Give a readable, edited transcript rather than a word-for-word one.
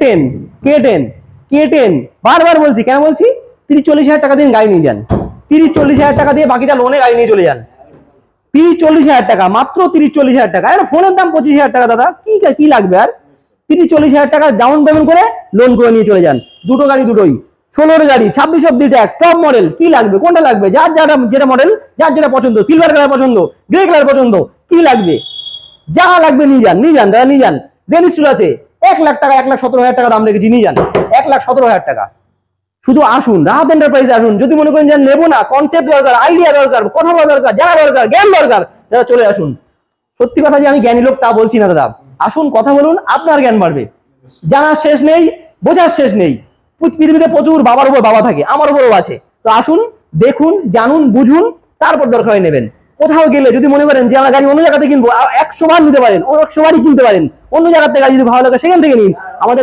Ten K10 K10 বারবার বলছি, কেন বলছি? 30-40 হাজার টাকা দিয়ে গাড়ি নিয়ে যান, 30-40 হাজার টাকা দিয়ে বাকিটা লোনে গাড়ি নিয়ে চলে যান। 30-40 হাজার টাকা, মাত্র 30-40 হাজার টাকা। ফোনের দাম 25 হাজার টাকা দাদা, কি লাগবে আর? 30-40 হাজার টাকা ডাউন পেমেন্ট করে লোন করে নিয়ে চলে যান। দুটো গাড়ি দুটোই 16-র গাড়ি, 26 অব্দি ট্যাক্স, টপ মডেল। কি লাগবে? কোনটা লাগবে? যার যেটা মডেল, যার যেটা পছন্দ, সিলভার কালার পছন্দ, গ্রে কালার পছন্দ, কি লাগবে? যা লাগবে নিয়ে যান, নিয়ে যান দাদা, নিয়ে যান। জেন স্টুল আছে 1 লাখ টাকা, 1,17,000 টাকা দাম রেখেছি, নিয়ে যান। 1,17,000 টাকা। শুধু আসুন, রাহাত এন্টারপ্রাইজে আসুন। যদি মনে করেন যে নেবো না, কনসেপ্ট দরকার, আইডিয়া দরকার, কথা বলা দরকার, জানা দরকার, জ্ঞান দরকার, দাদা চলে আসুন। সত্যি কথা যে আমি জ্ঞানী লোক তা বলছি না দাদা, আসুন, কথা বলুন, আপনার জ্ঞান বাড়বে। জানার শেষ নেই, বোঝার শেষ নেই। পৃথিবীতে প্রচুর বাবার উপর বাবা থাকে, আমার উপরও আছে। তো আসুন, দেখুন, জানুন, বুঝুন, তারপর দরকার হয় নেবেন। কোথাও গেলে যদি মনে করেন যে আমার গাড়ি অন্য জায়গাতে কিনবো, 100 বার নিতে পারেন, 100 বারই কিনতে পারেন। অন্য জায়গার থেকে গাড়ি যদি ভালো লাগে সেখান থেকে নিন। আমাদের